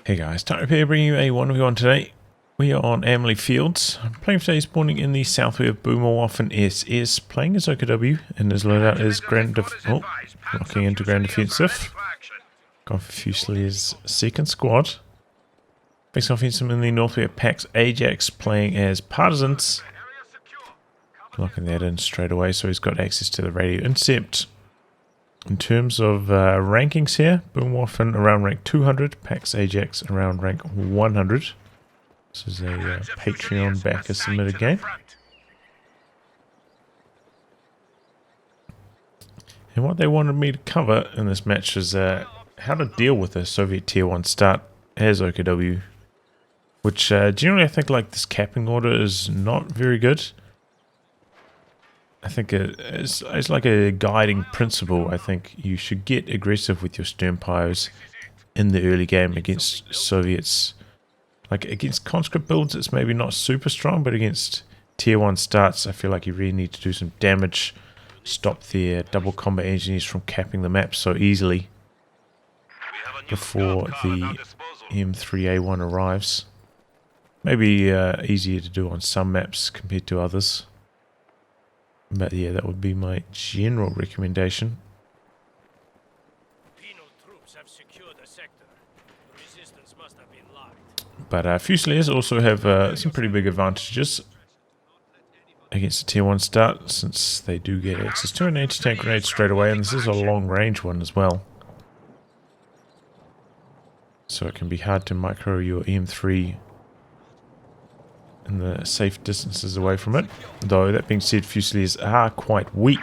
Hey guys, Type here bringing you a 1v1 today. We are on Amley Fields. I'm playing today's morning in the south way of BoomerwaffenSS, playing as OKW, and his loadout is locking into Grand Defensive. Gone for Fusiliers' second squad. Facing offensive in the north we have Pax Ajax playing as Partisans. Locking that in straight away, so he's got access to the radio intercept. In terms of rankings here, Boomwaffen around rank 200, Pax Ajax around rank 100. This is a Patreon backer submitted game. And what they wanted me to cover in this match is how to deal with a Soviet Tier 1 start as OKW. Which generally I think like this capping order is not very good. I think it's like a guiding principle. I think you should get aggressive with your Sternpyros in the early game against Soviets. Like against conscript builds, it's maybe not super strong, but against tier 1 starts, I feel like you really need to do some damage. Stop their double combat engineers from capping the map so easily before the M3A1 arrives. Maybe easier to do on some maps compared to others. But yeah, that would be my general recommendation. But Fusiliers also have some pretty big advantages against a tier 1 start, since they do get access to an anti-tank grenade straight away, and this is a long range one as well. So it can be hard to micro your M3 in the safe distances away from it. Though, that being said, Fusiliers are quite weak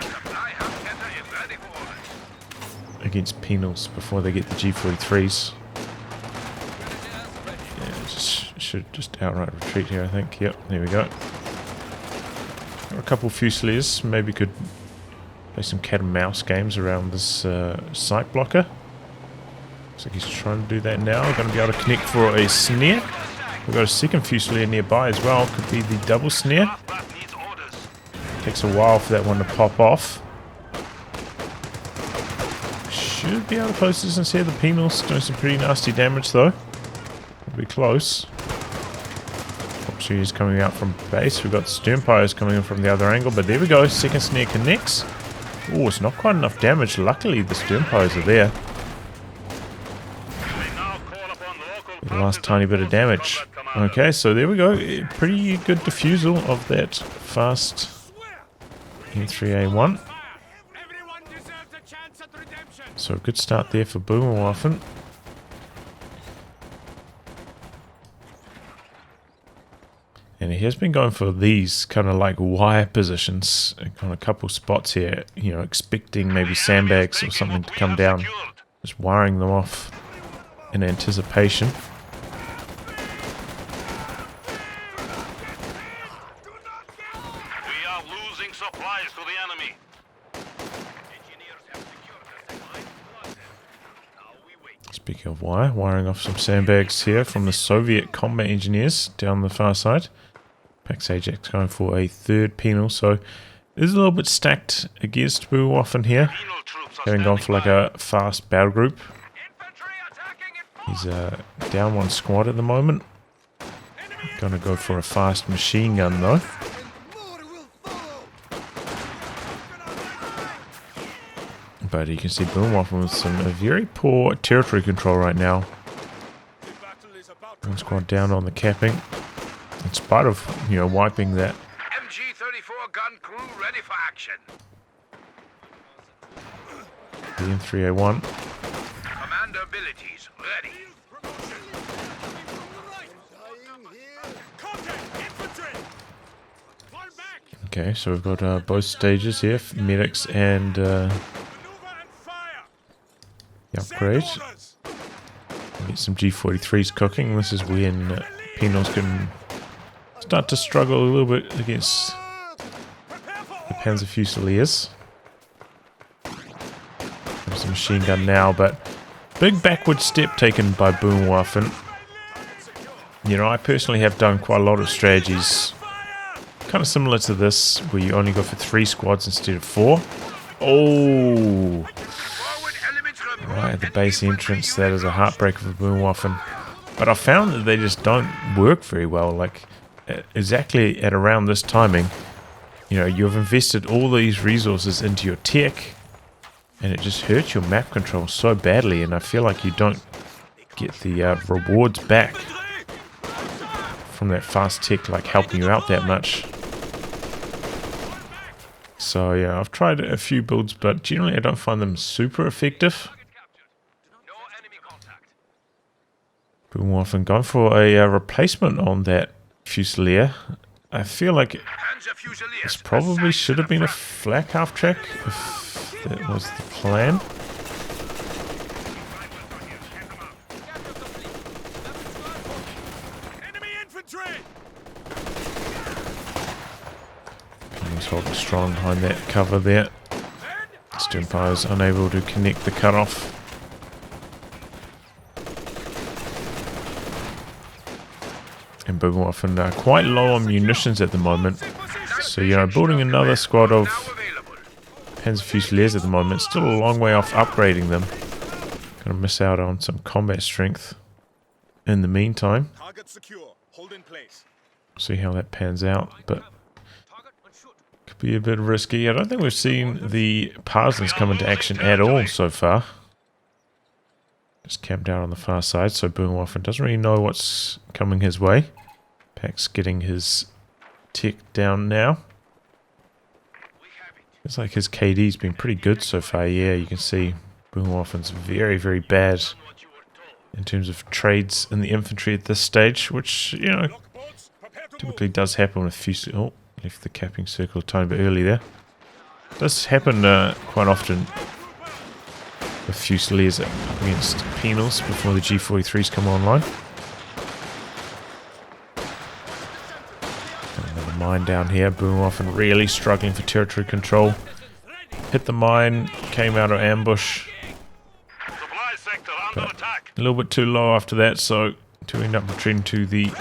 against penals before they get the G43s. Yeah, should just outright retreat here, I think. Yep, there we go. Got a couple of Fusiliers. Maybe could play some cat and mouse games around this sight blocker. Looks like he's trying to do that now. Going to be able to connect for a snare. We've got a second Fusilier nearby as well. Could be the double snare. Takes a while for that one to pop off. Should be able to close distance here. The penal's doing some pretty nasty damage though. Will be close. She's coming out from base. We've got Sternpyros coming in from the other angle, but there we go. Second snare connects. Oh, it's not quite enough damage. Luckily, the Sternpyros are there. The last tiny bit of damage. Okay, so there we go. Pretty good defusal of that fast M3A1. So a good start there for Boomwaffen. And he has been going for these kind of like wire positions on a couple spots here, you know, expecting maybe sandbags or something to come down. Just wiring them off in anticipation. We are losing supplies to the enemy. Speaking of wire, wiring off some sandbags here from the Soviet combat engineers down the far side. Pax Ajax going for a third penal, so it is a little bit stacked against Boomwaffen here. Having gone for like a fast battle group. He's down one squad at the moment. Gonna go for a fast machine gun though. But you can see Boomwaffen with some very poor territory control right now. One squad down on the capping. In spite of, you know, wiping that. MG-34 gun crew ready for action. The M3A1. Commander abilities ready. Okay, so we've got both stages here, medics and the upgrade. Get some G43s cooking. This is when penals can start to struggle a little bit against the Panzer Fusiliers. There's a machine gun now, but big backward step taken by Boomwaffen. You know, I personally have done quite a lot of strategies kind of similar to this, where you only go for 3 squads instead of 4. Oh! Right at the base entrance, that is a heartbreaker for Boomwaffen. But I found that they just don't work very well. Like, exactly at around this timing, you know, you've invested all these resources into your tech, and it just hurts your map control so badly, and I feel like you don't get the rewards back from that fast tech, like, helping you out that much. So, yeah, I've tried a few builds, but generally I don't find them super effective. Boomwaffen going for a replacement on that Fusilier. I feel like this probably should have been a flak half-track if that was the plan. He's holding strong behind that cover there. Sturmfire is unable to connect the cutoff. And Boomwaffen are quite low on munitions at the moment. So, you know, building another squad of Panzer Fusiliers at the moment, still a long way off upgrading them. Gonna miss out on some combat strength in the meantime. See how that pans out, but could be a bit risky. I don't think we've seen the Parsons come into action at all so far. Just camped out on the far side, so Boomwaffen doesn't really know what's coming his way. Pack's getting his tech down now. Looks like his KD's been pretty good so far. Yeah, you can see Boomwaffen's very, very bad in terms of trades in the infantry at this stage, which, you know, typically does happen with Fusilier. Oh, left the capping circle a tiny bit early there. Does happen quite often with Fusiliers up against penals before the G43s come online. Another mine down here. Boomwaffen really struggling for territory control. Hit the mine, came out of ambush. But a little bit too low after that, so to end up retreating to the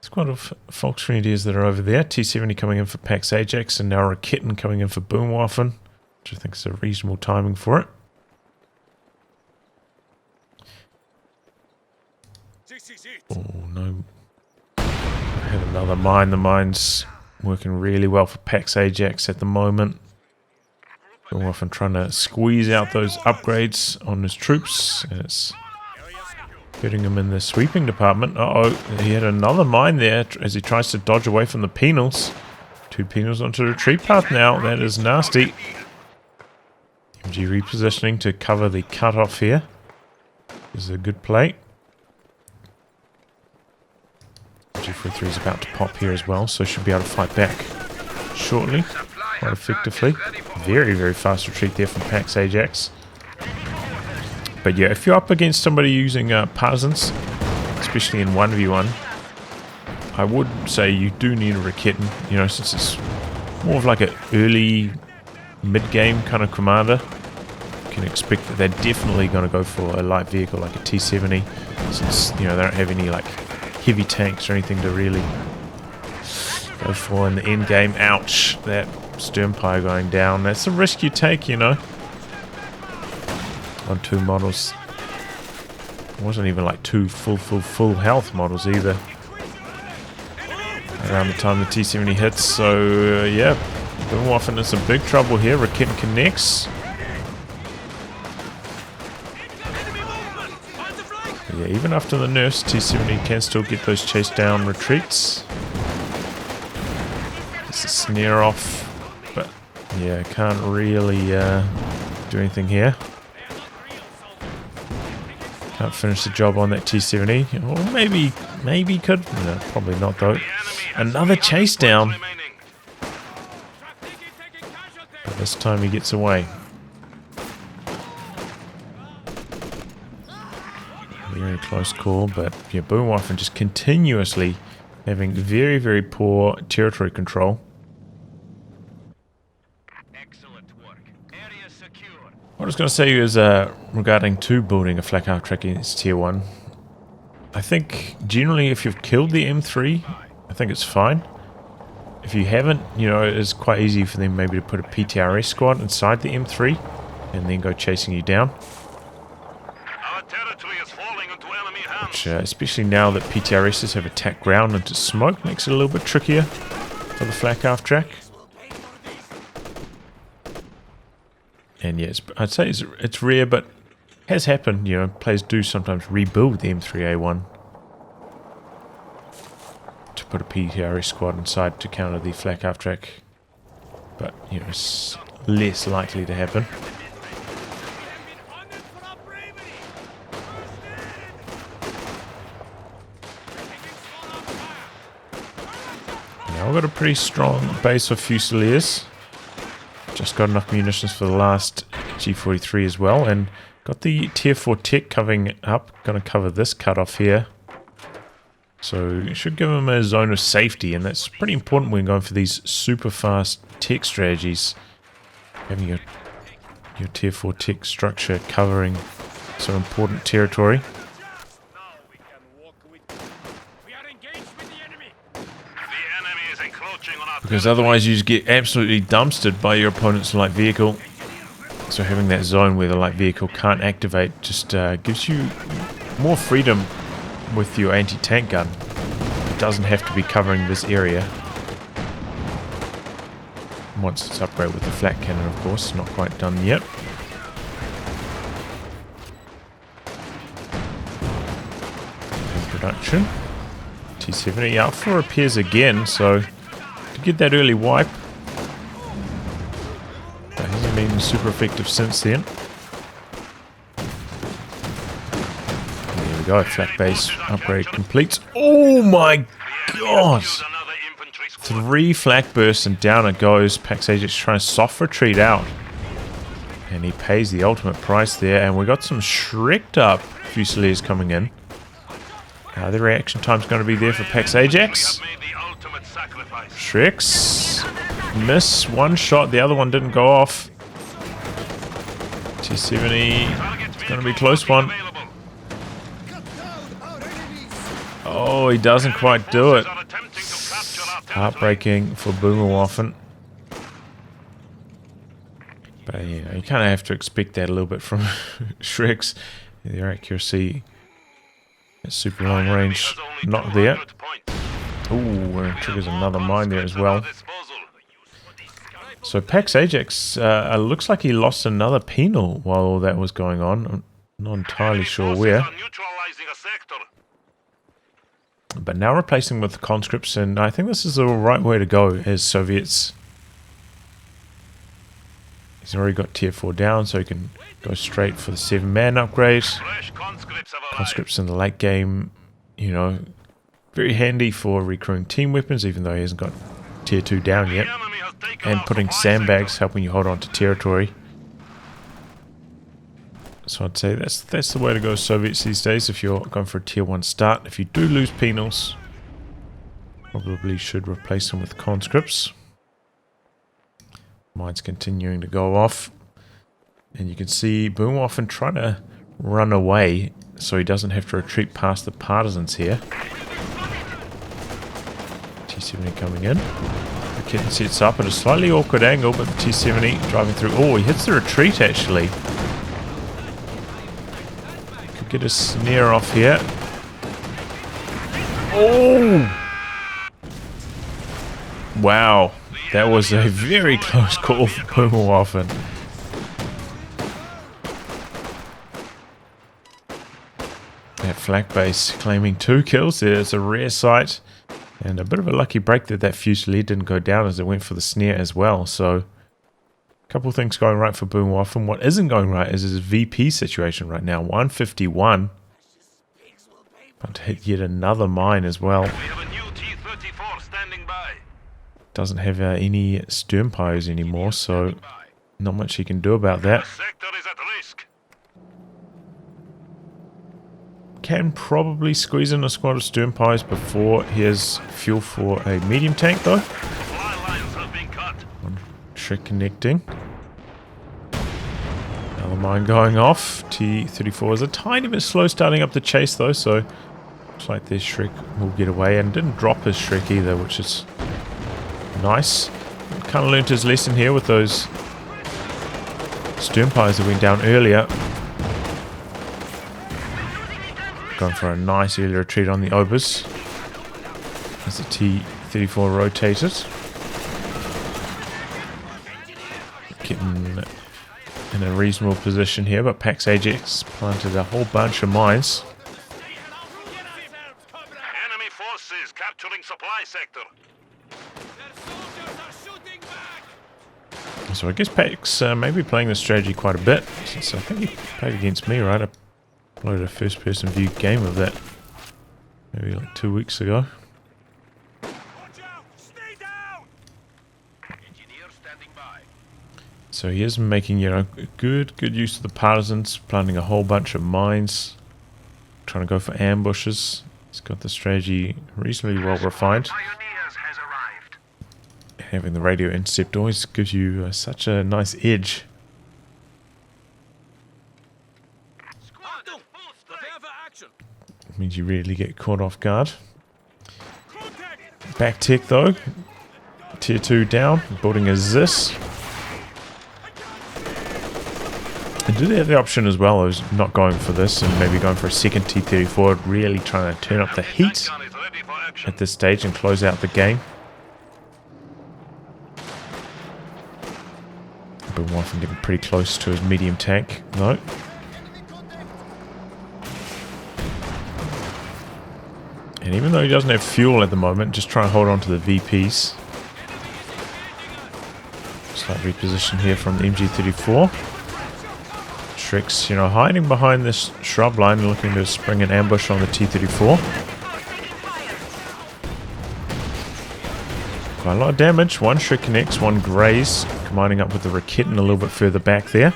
squad of Volksgrenadiers that are over there. T-70 coming in for Pax Ajax, and now Raketen coming in for Boomwaffen, which I think is a reasonable timing for it. Oh no. I had another mine. The mine's working really well for Pax Ajax at the moment. Boomwaffen trying to squeeze out those upgrades on his troops, and it's hurting him in the sweeping department. Uh-oh, he had another mine there as he tries to dodge away from the penals. 2 penals onto the retreat path now. That is nasty. MG repositioning to cover the cutoff here. This is a good play. G43 is about to pop here as well, so should be able to fight back shortly, quite effectively. Very, very fast retreat there from Pax Ajax. But yeah, if you're up against somebody using Parsons, especially in 1v1, I would say you do need a Raketen, you know, since it's more of like an early mid-game kind of commander. You can expect that they're definitely going to go for a light vehicle like a T-70, since, you know, they don't have any like heavy tanks or anything to really go for in the end game. Ouch, that Sturmpire going down. That's a risk you take, you know, on 2 models. It wasn't even like 2 full health models either around the time the T-70 hits. So yeah, Boomwaffen in some big trouble here. Raketen connects. But yeah, even after the nerfs, T-70 can still get those chase down retreats. It's a snare off, but yeah, can't really do anything here. Can't finish the job on that T-70. Or maybe could. No, probably not though. Another chase down. But this time he gets away. Very close call, but yeah, Boomwaffen just continuously having very, very poor territory control. What I was going to say is regarding building a flak half track against tier 1. I think generally if you've killed the M3, I think it's fine. If you haven't, you know, it's quite easy for them maybe to put a PTRS squad inside the M3 and then go chasing you down. Our territory is falling into enemy hands. Which, especially now that PTRSs have attacked ground into smoke, makes it a little bit trickier for the flak half track. And yes, I'd say it's rare, but has happened. You know, players do sometimes rebuild the M3A1 to put a PTRS squad inside to counter the flak half track. But, you know, it's less likely to happen. Now we've got a pretty strong base of Fusiliers. Just got enough munitions for the last G43 as well, and got the tier 4 tech covering up. Going to cover this cutoff here. So it should give them a zone of safety, and that's pretty important when going for these super fast tech strategies. Having your tier 4 tech structure covering some important territory. Because otherwise you just get absolutely dumpstered by your opponent's light vehicle. So having that zone where the light vehicle can't activate just gives you more freedom with your anti-tank gun. It doesn't have to be covering this area. Once it's upgraded with the flak cannon, of course. Not quite done yet. In production. T70 out for repairs again, so to get that early wipe. That hasn't been super effective since then. There we go, flak base upgrade complete. Oh my god! 3 flak bursts and down it goes. Pax Ajax trying to soft retreat out. And he pays the ultimate price there. And we got some shreked up Fusiliers coming in. The reaction time's going to be there for Pax Ajax. Shreks. Miss one shot. The other one didn't go off. T70. It's going to be a close one. Oh, he doesn't quite do it. Heartbreaking for BoomerwaffenSS. But you know, you kind of have to expect that a little bit from Shreks. Their accuracy at super long range, not there. Ooh, and it triggers another mine there as well. So Pax Ajax looks like he lost another penal while all that was going on. I'm not entirely sure where. But now replacing with conscripts, and I think this is the right way to go as Soviets. He's already got tier 4 down, so he can go straight for the 7-man upgrade. Conscripts in the late game, you know, very handy for recruiting team weapons, even though he hasn't got tier 2 down yet. And putting sandbags, helping you hold on to territory. So I'd say that's the way to go Soviets these days if you're going for a tier 1 start. If you do lose penals, probably should replace them with conscripts. Mines continuing to go off. And you can see BoomerwaffenSS trying to run away so he doesn't have to retreat past the partisans here. T70 coming in. The kitten sets up at a slightly awkward angle, but the T70 driving through. Oh, he hits the retreat actually. Could get a snare off here. Oh! Wow. That was a very close call for BoomerwaffenSS. That flak base claiming 2 kills there. It's a rare sight. And a bit of a lucky break that that Fusilier didn't go down as it went for the snare as well. So, a couple of things going right for BoomerwaffenSS. What isn't going right is his VP situation right now. 151. About to hit yet another mine as well. We have a new T-34 standing by. Doesn't have any Sturmpires anymore, so not much he can do about that. The sector is at risk. Can probably squeeze in a squad of Sturmpires before he has fuel for a medium tank though. Supply lines have been cut. One trick connecting. Another mine going off. T-34 is a tiny bit slow starting up the chase though, so looks like this Shrek will get away, and didn't drop his Shrek either, which is nice. Kind of learnt his lesson here with those Sturmpires that went down earlier. Going for a nice early retreat on the Obers as the T-34 rotated. Getting in a reasonable position here, but Pax Ajax planted a whole bunch of mines. Enemy forces capturing supply sector. So I guess Pax may be playing this strategy quite a bit, since I think he played against me, right? I uploaded a first-person view game of that maybe like 2 weeks ago. So he is making, you know, good use of the partisans, planting a whole bunch of mines, trying to go for ambushes. He's got the strategy reasonably well refined. Having the radio intercept always gives you such a nice edge. It means you really get caught off guard. Back tech though. Tier 2 down, building a ZIS. I did have the option as well of not going for this and maybe going for a second T-34, really trying to turn up the heat at this stage and close out the game. BoomerwaffenSS getting pretty close to his medium tank. No. And even though he doesn't have fuel at the moment, just try and hold on to the VPs. Slight reposition here from the MG34. Tricks, you know, hiding behind this shrub line and looking to spring an ambush on the T-34. Quite a lot of damage. One Shriek connects, one graze, combining up with the Rakitten a little bit further back there.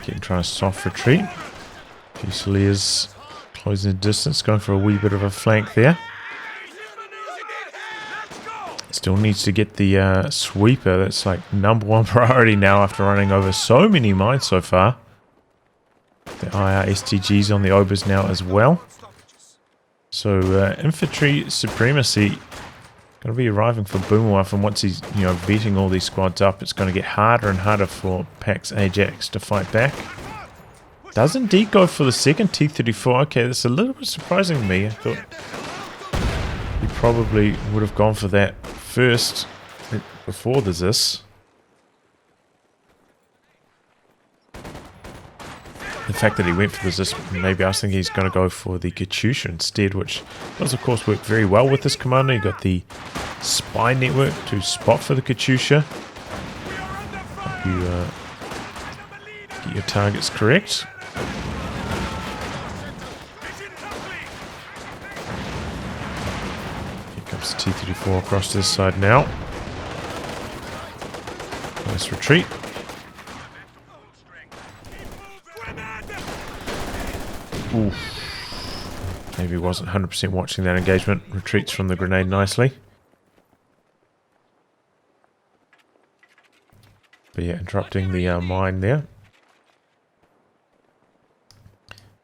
Getting trying to soft retreat. Fusiliers closing the distance, going for a wee bit of a flank there. Still needs to get the sweeper. That's like #1 priority now after running over so many mines so far. The IR STGs on the Obers now as well. So infantry supremacy going to be arriving for BoomerwaffenSS, and once he's, you know, beating all these squads up, it's going to get harder and harder for Pax Ajax to fight back. Does indeed go for the second T-34. Okay, that's a little bit surprising to me. I thought he probably would have gone for that first before the ZIS. The fact that he went for the ZIS, maybe I was thinking he's going to go for the Katyusha instead, which does of course work very well with this commander. You've got the spy network to spot for the Katyusha. Hope you get your targets correct. T-34 across this side now. Nice retreat. Oof. Maybe wasn't 100% watching that engagement. Retreats from the grenade nicely. But yeah, interrupting the mine there.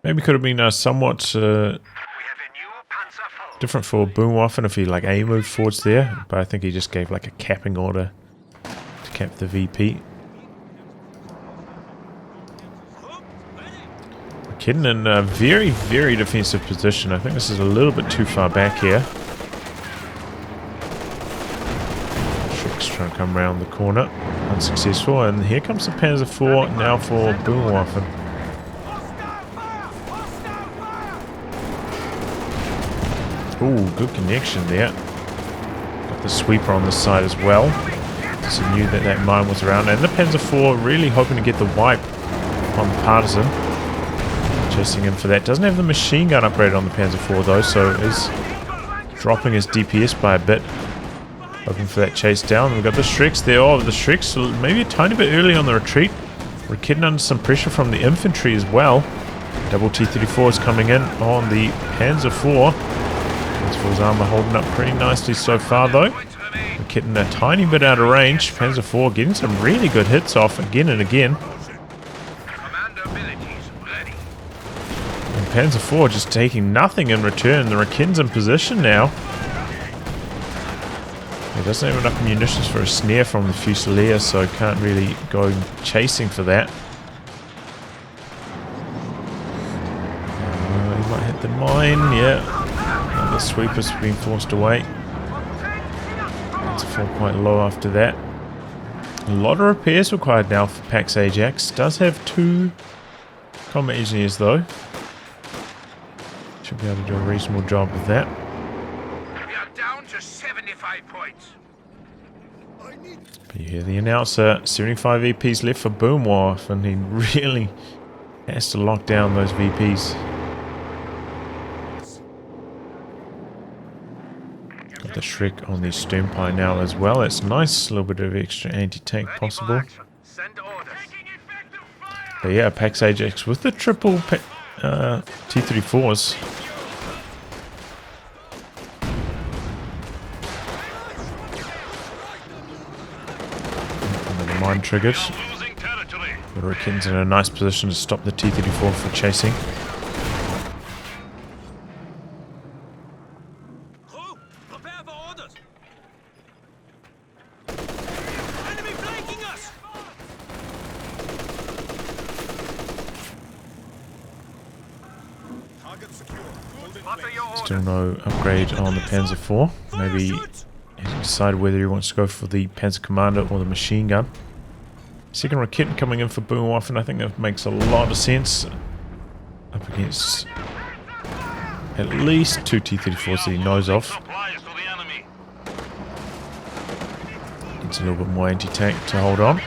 Maybe could have been somewhat different for BoomerwaffenSS if he like moved forwards there, but I think he just gave like a capping order to cap the VP. Kidding in a very defensive position. I think this is a little bit too far back here. Shriek's trying to come around the corner, unsuccessful, and here comes the Panzer IV now for BoomerwaffenSS. Ooh, good connection there. Got the sweeper on this side as well. So knew that that mine was around. And the Panzer IV really hoping to get the wipe on the partisan. Chasing him for that. Doesn't have the machine gun upgraded on the Panzer IV though, so is dropping his DPS by a bit. Hoping for that chase down. We've got the Shreks there. Oh, the Shreks maybe a tiny bit early on the retreat. We're getting under some pressure from the infantry as well. Double T-34 is coming in on the Panzer IV. Panzer IV's armor holding up pretty nicely so far though. We're getting a tiny bit out of range. Panzer IV getting some really good hits off again and again. And Panzer IV just taking nothing in return. The Rakken's in position now. He doesn't have enough munitions for a snare from the Fusilier, so can't really go chasing for that. He might hit the mine, yeah. Another sweeper's been forced away. It's a 4 low after that. A lot of repairs required now for Pax Ajax. Does have 2 combat engineers though. Should be able to do a reasonable job with that. We are down to 75 points. But you hear the announcer, 75 VPs left for Boomwaff, and he really has to lock down those VPs. Got the Shrek on the Sternpie now as well. It's nice, a little bit of extra anti-tank possible. But yeah, Pax Ajax with the triple T-34s. Another mine triggered. The Ricken's in a nice position to stop the T-34 from chasing. Still no upgrade on the Panzer IV. Maybe he's decided whether he wants to go for the Panzer Commander or the machine gun. Second Raketen coming in for Boomwaffen. I think that makes a lot of sense. Up against at least 2 T-34s that he knows of. It's a little bit more anti-tank to hold on.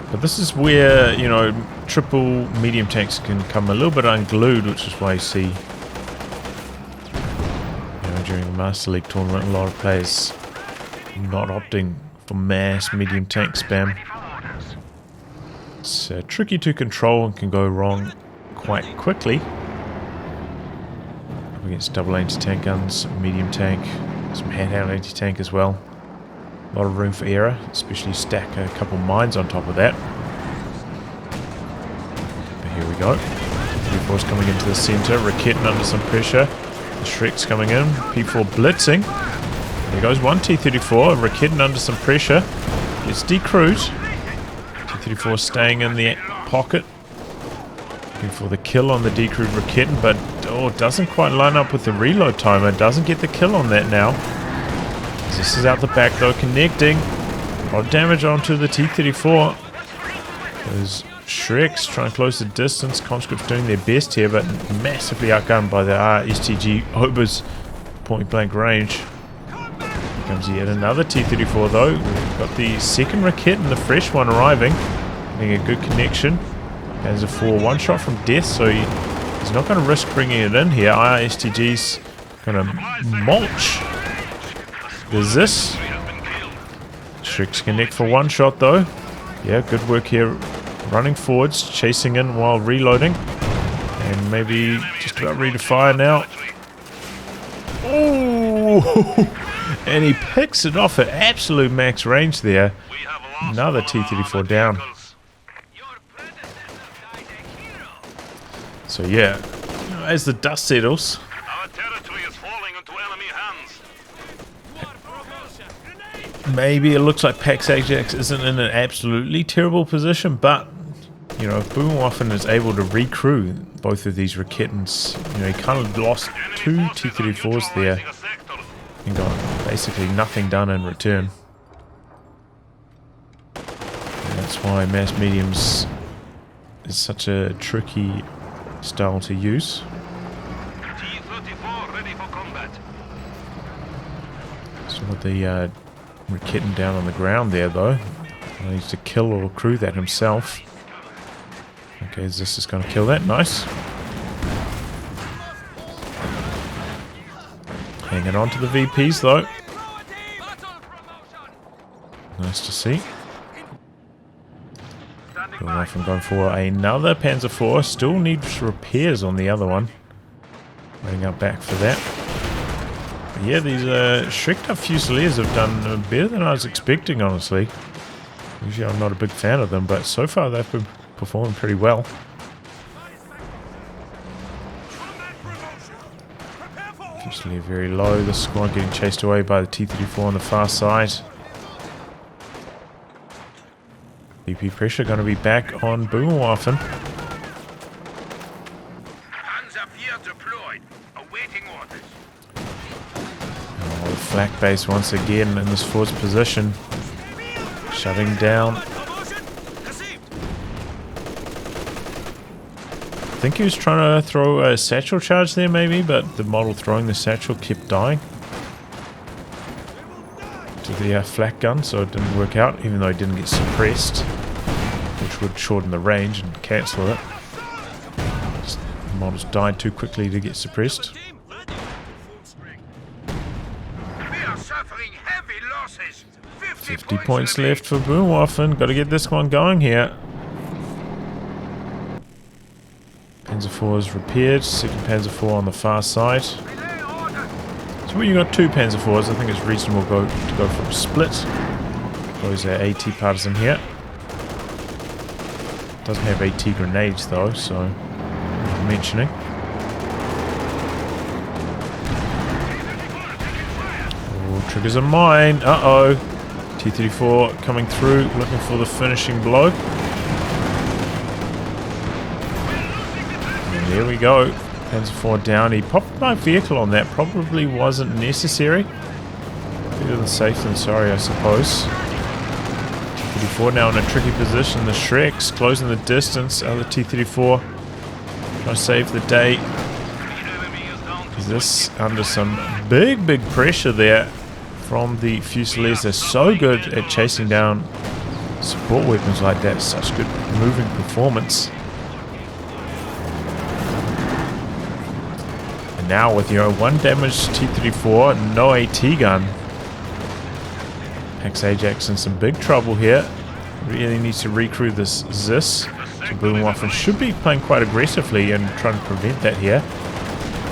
But this is where, you know, triple medium tanks can come a little bit unglued, which is why you see, during the Master League tournament, a lot of players not opting for mass medium tank spam. It's tricky to control and can go wrong quite quickly. Up against double anti-tank guns, medium tank, some handheld anti-tank as well. A lot of room for error, especially stack a couple mines on top of that. But here we go. T-34's coming into the center, Raketen under some pressure. The Shrek's coming in, P4 blitzing. There goes one T-34, Raketen under some pressure. Gets decrewed. T-34 staying in the pocket. Looking for the kill on the decrewed Raketen, but doesn't quite line up with the reload timer. Doesn't get the kill on that now. This is out the back though, connecting. A lot of damage onto the T-34. Those Shreks trying to close the distance. Conscripts doing their best here, but massively outgunned by the STG Ober's point blank range. Here comes yet another T-34 though. We've got the second Raketen, the fresh one arriving. Getting a good connection. Panzer IV one shot from death, so he's not going to risk bringing it in here. STG's going to mulch. There's this. Shrek's connect for one shot though. Yeah, good work here. Running forwards, chasing in while reloading. And maybe just about ready to fire now. Oh! And he picks it off at absolute max range there. Another T-34 down. So yeah, as the dust settles, Our territory is falling into enemy hands. maybe it looks like Pax Ajax isn't in an absolutely terrible position, but you know, if Boomwaffen is able to recrew both of these Raketens, you know, he kind of lost 2 T-34s there and got basically nothing done in return. And that's why mass mediums is such a tricky style to use. T-34 ready for combat. So with the Raketen down on the ground there though, he needs to kill or crew that himself. Okay, this is going to kill that. Nice. Hanging on to the VPs though. Nice to see. Boomwaffen going for another Panzer IV. Still needs repairs on the other one. Waiting up back for that. But yeah, these Shreked up Fusiliers have done better than I was expecting, honestly. Usually I'm not a big fan of them, but so far they've been performing pretty well. Fusilier very low. The squad getting chased away by the T-34 on the far side. VP pressure going to be back on Boomwaffen. Zafir deployed. Awaiting orders. Oh, the flak base once again in this forward position. Shutting down. I think he was trying to throw a satchel charge there maybe, but the model throwing the satchel kept dying to the flak gun, so it didn't work out, even though he didn't get suppressed, which would shorten the range and cancel it. The models died too quickly to get suppressed. We are suffering heavy losses. 50 points left for Boomwaffen. Got to get this one going here. Panzer IV is repaired. Second Panzer IV on the far side. So when you got two Panzer IVs, I think it's reasonable to go for a split. Close our AT partisan here. Doesn't have AT grenades though, so worth mentioning. Oh, triggers a mine. Uh-oh. T-34 coming through, looking for the finishing blow. And there we go. Panzer IV down. He popped my vehicle on that. Probably wasn't necessary. Better than safe than sorry, I suppose. T-34 now in a tricky position. The Shreks closing the distance. Other T-34 trying to save the day. Is this under some big pressure there from the Fusiliers? They're so good at chasing down support weapons like that. Such good moving performance. And now with your one damaged T-34, no AT gun. Pax Ajax in some big trouble here. Really needs to recrew this ZIS. So Boomwaffen should be playing quite aggressively and trying to prevent that here.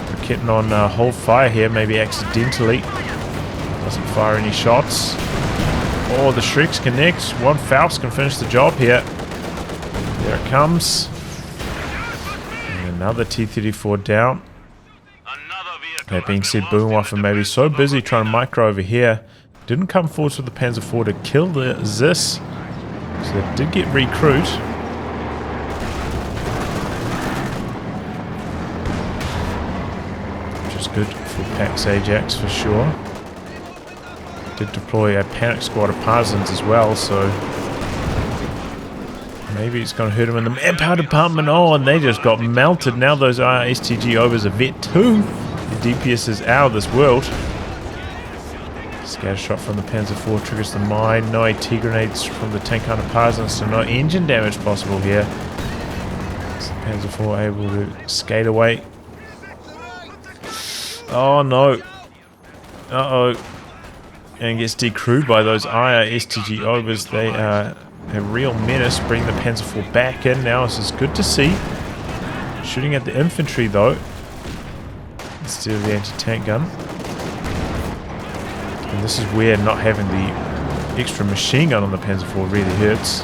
We're getting on hold fire here, maybe accidentally. Doesn't fire any shots. Oh, the Shreks connect. One Faust can finish the job here. There it comes. And another T-34 down. That being said, Boomwaffen may be so busy trying to micro over here, didn't come forward with the Panzer IV to kill the ZIS. So they did get recruit. Which is good for Pax Ajax for sure. Did deploy a panic squad of partisans as well, so maybe it's going to hurt him in the manpower department. Oh, and they just got melted. Now those STG overs are vet 2. The DPS is out of this world. Scatter shot from the Panzer IV triggers the mine. No AT grenades from the tank hunter partisans, so no engine damage possible here. So the Panzer IV able to skate away. Oh no. Uh-oh. And gets decrewed by those STG overs. They are a real menace. Bring the Panzer IV back in now. This is good to see. Shooting at the infantry though, instead of the anti-tank gun. And this is where not having the extra machine gun on the Panzer IV really hurts.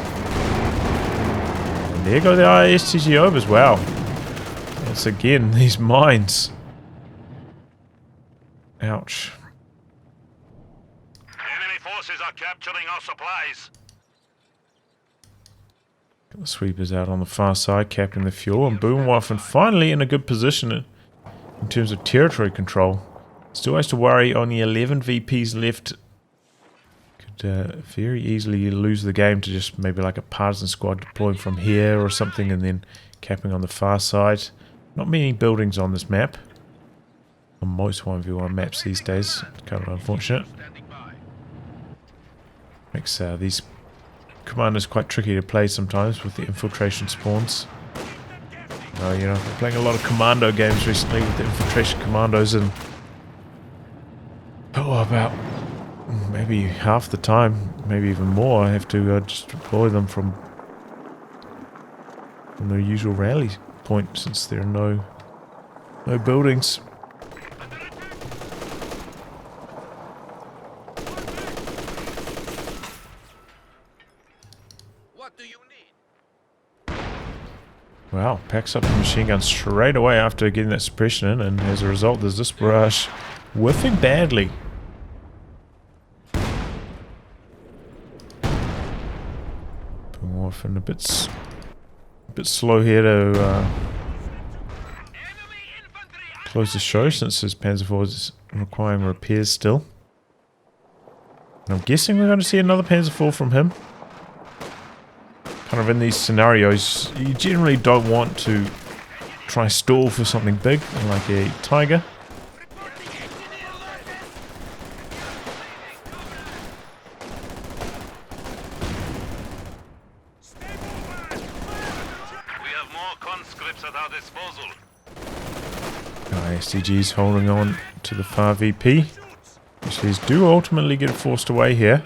And there go the STG overs. Wow. Once again, these mines. Ouch. Enemy forces are capturing our supplies. Got the sweepers out on the far side, capturing the fuel, and Boomwaffen finally in a good position in terms of territory control. Still has to worry, only 11 VPs left. Could very easily lose the game to just maybe like a partisan squad deploying from here or something and then capping on the far side. Not many buildings on this map. On most 1v1 maps these days. Kind of unfortunate. Makes these commanders quite tricky to play sometimes with the infiltration spawns. You know, I'm playing a lot of commando games recently with the infiltration commandos, and about maybe half the time, maybe even more, I have to just deploy them from their usual rally point since there are no buildings. What do you need? Wow, packs up the machine gun straight away after getting that suppression in, and as a result there's this barrage whiffing badly. Boomwaffen a bit slow here to close the show since his Panzer IV is requiring repairs still. And I'm guessing we're going to see another Panzer IV from him. Kind of in these scenarios, you generally don't want to try stall for something big like a Tiger. SDG's holding on to the far VP. These do ultimately get forced away here.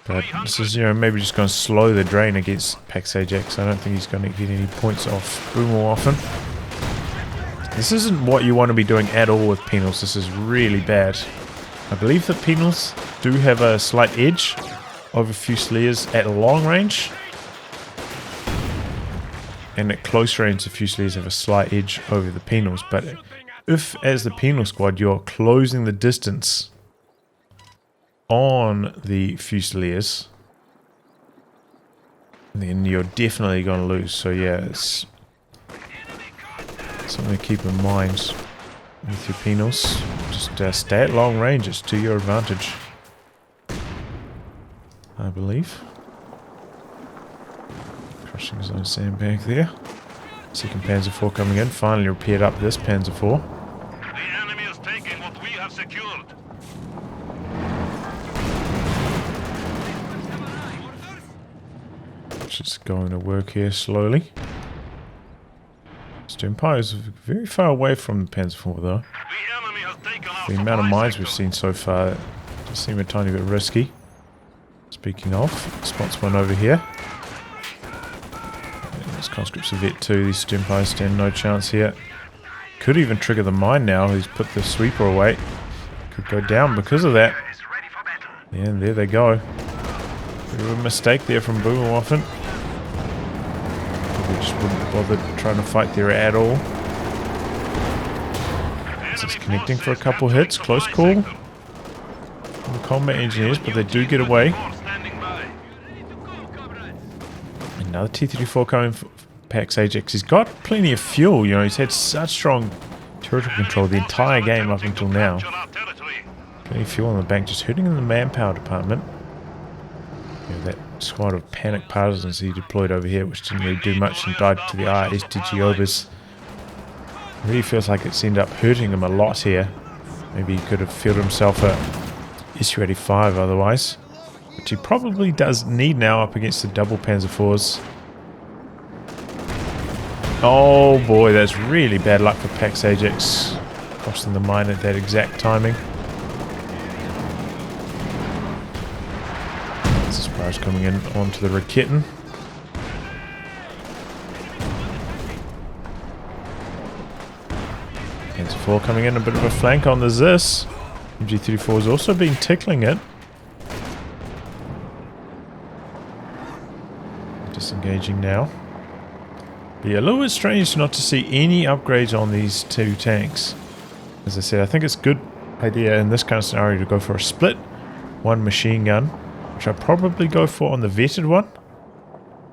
But this is, maybe just going to slow the drain against Pax Ajax. I don't think he's going to get any points off BoomerwaffenSS. This isn't what you want to be doing at all with penals. This is really bad. I believe that penals do have a slight edge over Fusiliers at long range. And at close range, the Fusiliers have a slight edge over the penals. But if, as the penal squad, you're closing the distance on the Fusiliers, then you're definitely going to lose. So yeah, it's something to keep in mind with your penals. Just stay at long range. It's to your advantage, I believe. Crushing his own sandbag there. Second Panzer IV coming in. Finally repaired up this Panzer IV. The enemy is taking what we have secured. Just going to work here slowly. Empire is very far away from the Panzer IV though. The enemy has taken our The amount of mines sector. we've seen so far does seem a tiny bit risky. Speaking of, spots one over here. There's conscripts of it too. These Empires stand no chance here. Could even trigger the mine now. He's put the sweeper away. Could go down because of that. Yeah, and there they go. Bit of a mistake there from BoomerwaffenSS. They just wouldn't bother trying to fight there at all. It's connecting for a couple hits. Close call. The combat engineers, but they do get away. Another T-34 coming for Pax Ajax. He's got plenty of fuel, he's had such strong territorial control the entire game up until now. Plenty of fuel on the bank, just hurting in the manpower department. That squad of panic partisans he deployed over here, which didn't really do much and died to the SDG Obers. Really feels like it's ended up hurting him a lot here. Maybe he could have fielded himself a SU-85 otherwise. Which he probably does need now up against the double Panzer IVs. Oh boy, that's really bad luck for Pax Ajax. Crossing the mine at that exact timing. This is coming in onto the Raketen. Panzer IV coming in, a bit of a flank on the Zis. MG34 has also been tickling it. Disengaging now. But yeah, a little bit strange not to see any upgrades on these two tanks. As I said, I think it's a good idea in this kind of scenario to go for a split. One machine gun, which I'll probably go for on the vetted one.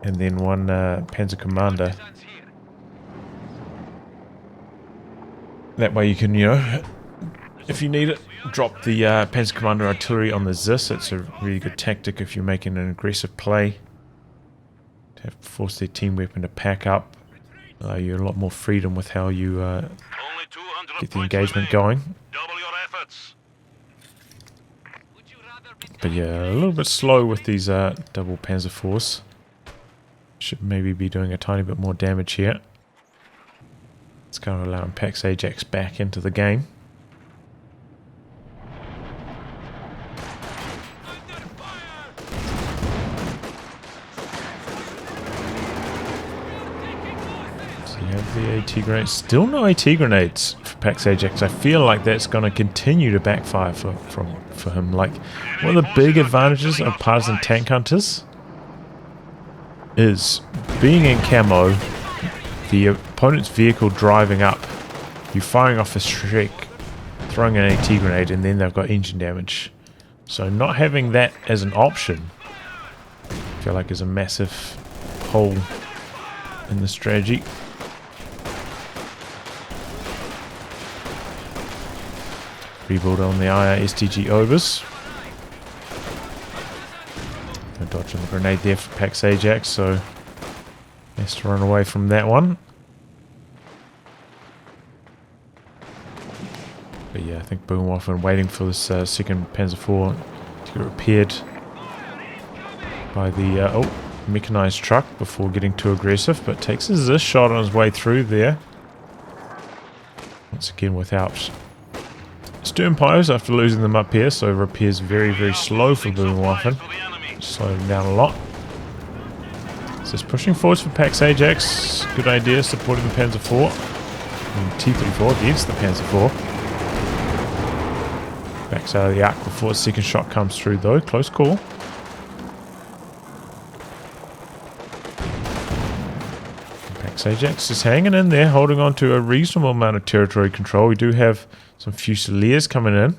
And then one Panzer Commander. That way you can, if you need it, drop the Panzer Commander artillery on the Zis. It's a really good tactic if you're making an aggressive play. To have force their team weapon to pack up. Allow you a lot more freedom with how you get the engagement going. But yeah, a little bit slow with these double Panzer IVs. Should maybe be doing a tiny bit more damage here. It's kind of allowing Pax Ajax back into the game. So you have the AT grenades. Still no AT grenades for Pax Ajax. I feel like that's going to continue to backfire for him. Like, one of the big advantages of partisan tank hunters is being in camo, the opponent's vehicle driving up, you firing off a Shrek, throwing an AT grenade, and then they've got engine damage. So not having that as an option, I feel like is a massive hole in the strategy. Rebuild on the STG overs. No dodging the grenade there for Pax Ajax, so has to run away from that one. But yeah, I think BoomerwaffenSS waiting for this second Panzer IV to get repaired by the mechanized truck before getting too aggressive, but takes this shot on his way through there. Once again without stern piles after losing them up here, so repairs very, very slow for BoomerwaffenSS. Slowing down a lot. So it's pushing forwards for Pax Ajax. Good idea, supporting the Panzer IV. And T-34 against the Panzer IV. Backs out of the arc before the second shot comes through though. Close call. Pax Ajax is hanging in there, holding on to a reasonable amount of territory control. We do have some Fusiliers coming in.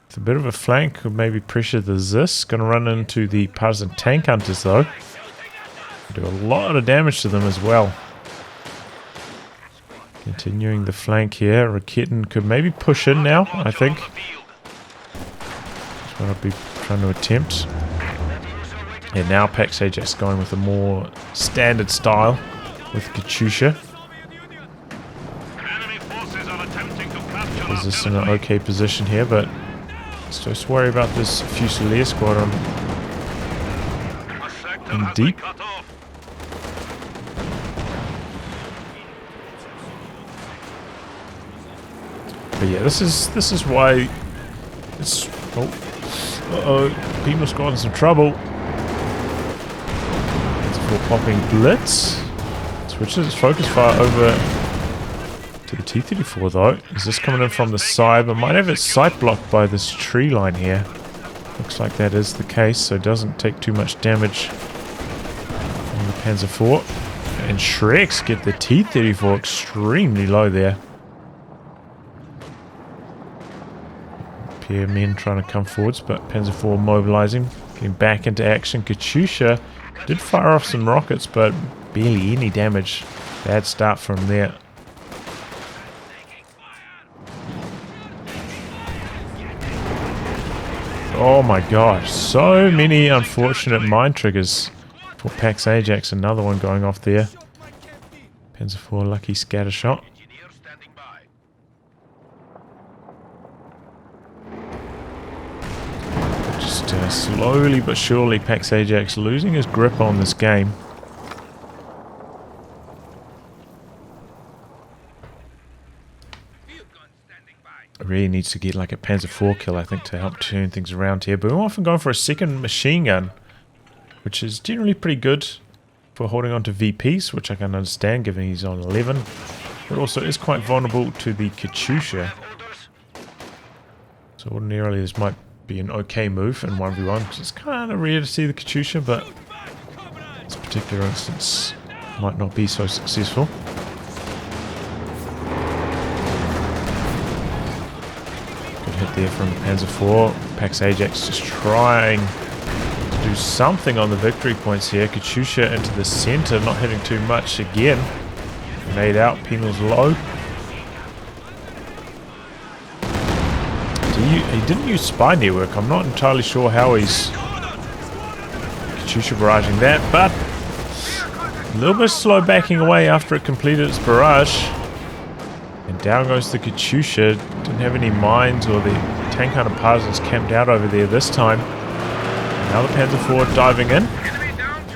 With a bit of a flank, could maybe pressure the Zis. Going to run into the Partisan Tank Hunters though. Do a lot of damage to them as well. Continuing the flank here. Raketin could maybe push in now, I think. That's what I'll be trying to attempt. And now Pax Ajax going with a more standard style with Katyusha. Is this in an okay position here, but still just worry about this Fusilier squad in deep. But yeah, this is why it's Penal squad in some trouble. It's for popping blitz. Switches its focus fire over to the T-34 though. Is this coming in from the side? But might have its sight blocked by this tree line here. Looks like that is the case, so it doesn't take too much damage from the Panzer IV. And Shreks get the T-34 extremely low there. Pair men trying to come forwards, but Panzer IV mobilizing, getting back into action. Katyusha did fire off some rockets, but barely any damage. Bad start from there. Oh my gosh, so many unfortunate mine triggers for Pax Ajax. Another one going off there. Panzer IV lucky scatter shot. Just slowly but surely Pax Ajax losing his grip on this game. Really needs to get like a Panzer IV kill, I think, to help turn things around here. But we're often going for a second machine gun, which is generally pretty good for holding on to VPs, which I can understand given he's on 11. But also is quite vulnerable to the Katyusha. So ordinarily this might be an okay move in 1v1, because it's kind of rare to see the Katyusha, but this particular instance might not be so successful. Good hit there from the Panzer IV. Pax Ajax just trying to do something on the victory points here. Katyusha into the center, not hitting too much again. Grenade out, Penal's low. He didn't use spy network. I'm not entirely sure how he's Katyusha barraging that, but a little bit slow backing away after it completed its barrage. And down goes the Katyusha. Didn't have any mines, or the tank hunter partisans camped out over there this time. Now the Panzer IV diving in.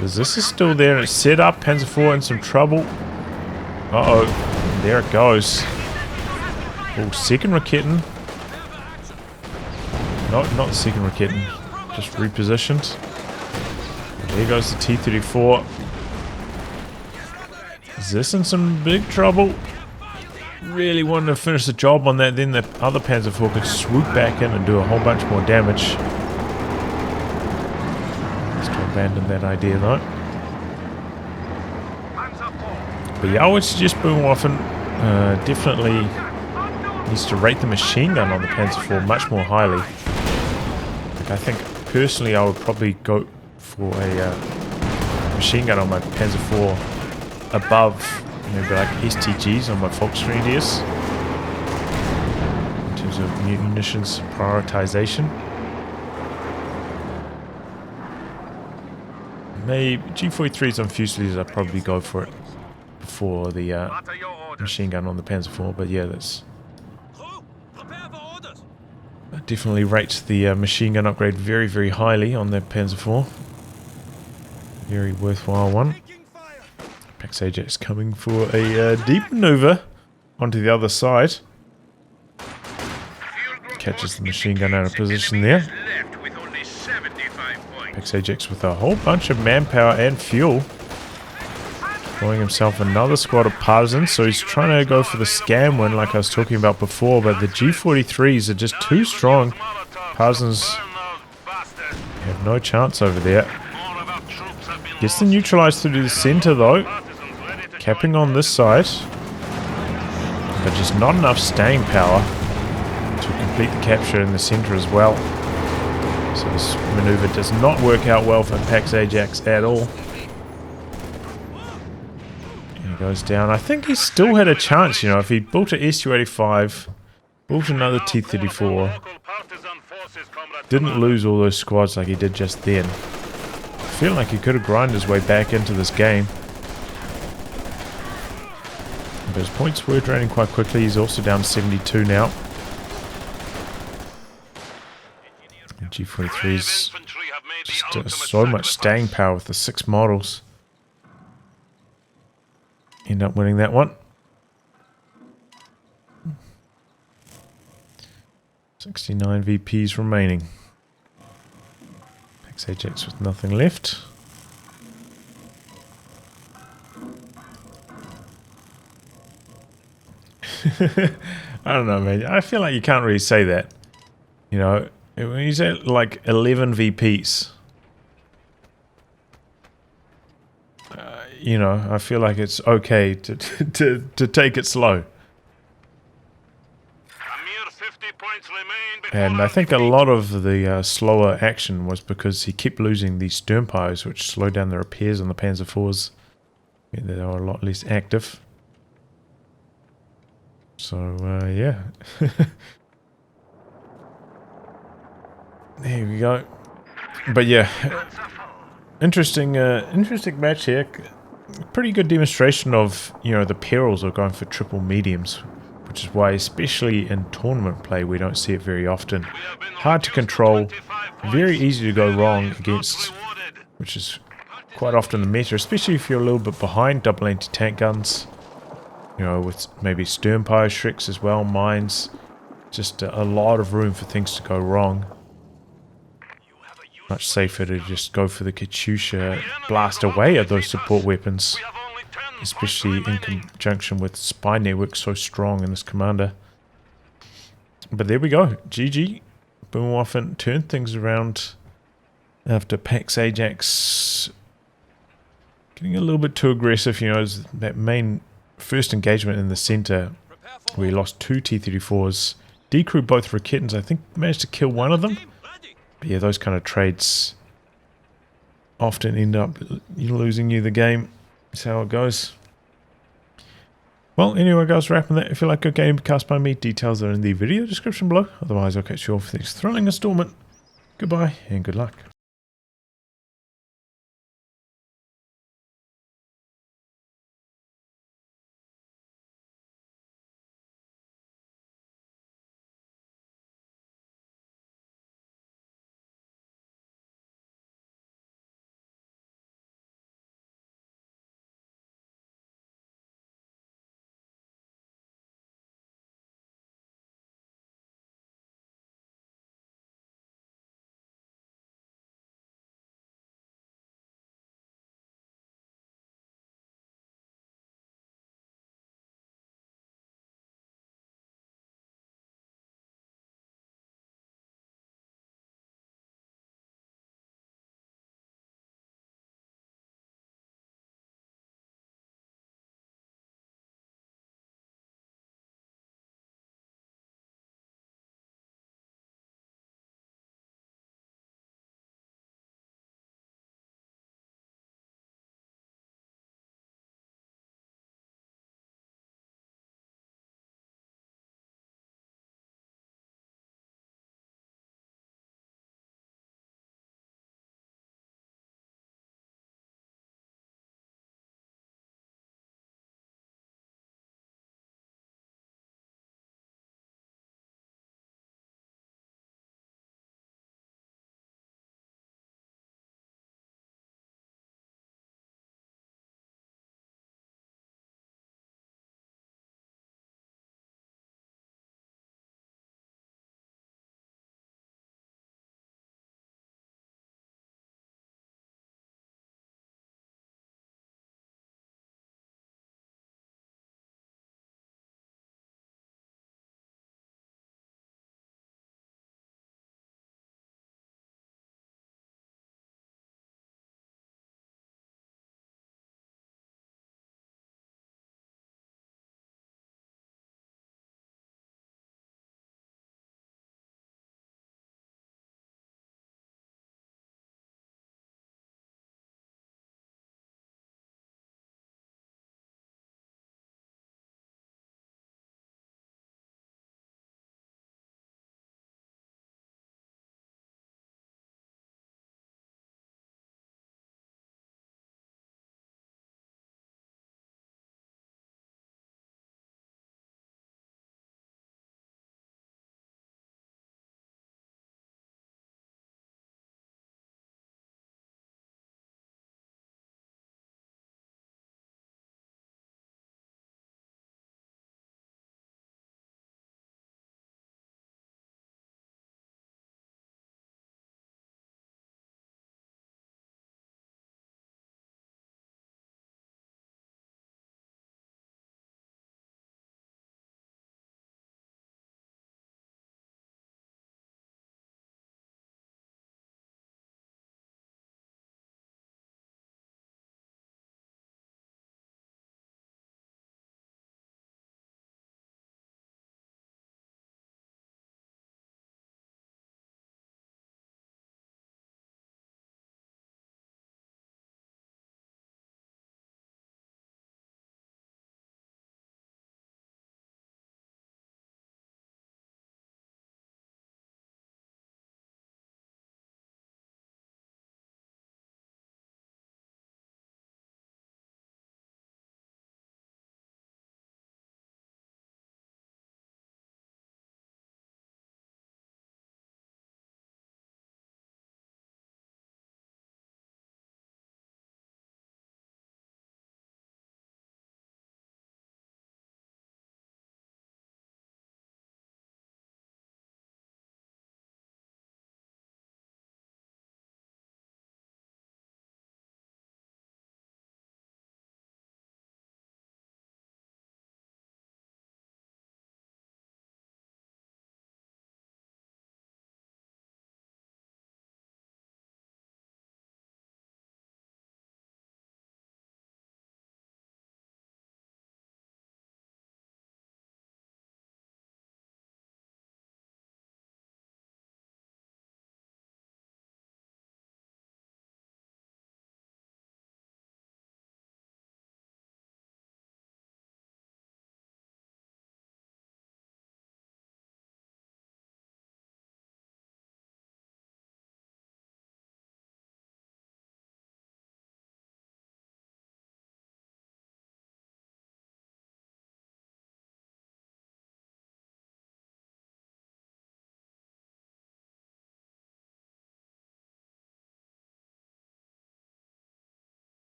This is still there and it's set up. Panzer IV in some trouble. Uh-oh. And there it goes. Oh, second Raketin. Not the second Raketin. Just repositioned. And there goes the T-34. Is this in some big trouble? Really wanted to finish the job on that. Then the other Panzer IV could swoop back in and do a whole bunch more damage. Has to abandon that idea though. But yeah, I would suggest BoomerwaffenSS definitely needs to rate the machine gun on the Panzer IV much more highly. Like, I think personally I would probably go for a machine gun on my Panzer IV above maybe like STGs on my Volksgrenadiers in terms of munitions prioritization. Maybe G43s on Fusiliers, I'd probably go for it before the machine gun on the Panzer IV, but yeah, that's... I definitely rate the machine gun upgrade very, very highly on the Panzer IV. Very worthwhile one. Pax Ajax coming for a deep maneuver onto the other side. Catches the machine gun out of position there. Pax Ajax with a whole bunch of manpower and fuel. Throwing himself another squad of partisans, so he's trying to go for the scam win like I was talking about before, but the G43s are just too strong. Partisans have no chance over there. Gets the neutralized through to the center though. Capping on this side. But just not enough staying power to complete the capture in the center as well. So this maneuver does not work out well for Pax Ajax at all. And he goes down. I think he still had a chance, you know, if he built a Su-85, built another T-34, didn't lose all those squads like he did just then. I feel like he could have grinded his way back into this game. But his points were draining quite quickly. He's also down 72 now. G43's just so much staying power with the 6 models. End up winning that one. 69 VPs remaining. Pax Ajax with nothing left. I don't know, man. I feel like you can't really say that. You know, when he's at like 11 VPs, you know, I feel like it's okay to take it slow. And I think a lot of the slower action was because he kept losing these sternpires, which slowed down the repairs on the Panzer IVs. Yeah, they were a lot less active. So, yeah. There we go. But yeah, interesting match here. Pretty good demonstration of, you know, the perils of going for triple mediums, which is why, especially in tournament play, we don't see it very often. Hard to control, very easy to go wrong against, which is quite often the meta, especially if you're a little bit behind double anti-tank guns. You know, with maybe sternpire shreks as well, mines. Just a lot of room for things to go wrong. Much safer to just go for the Katyusha, blast away at those support weapons. Especially in conjunction with spy network so strong in this commander. But there we go. GG. BoomerwaffenSS turned things around after Pax Ajax getting a little bit too aggressive. You know, that main first engagement in the center where he lost 2 T-34s. Decrewed both Raketans. I think managed to kill one of them. But yeah, those kind of trades often end up losing you the game. That's how it goes. Well, anyway guys, wrapping that. If you like a game cast by me, details are in the video description below. Otherwise, I'll catch you all for the next thrilling installment. Goodbye and good luck.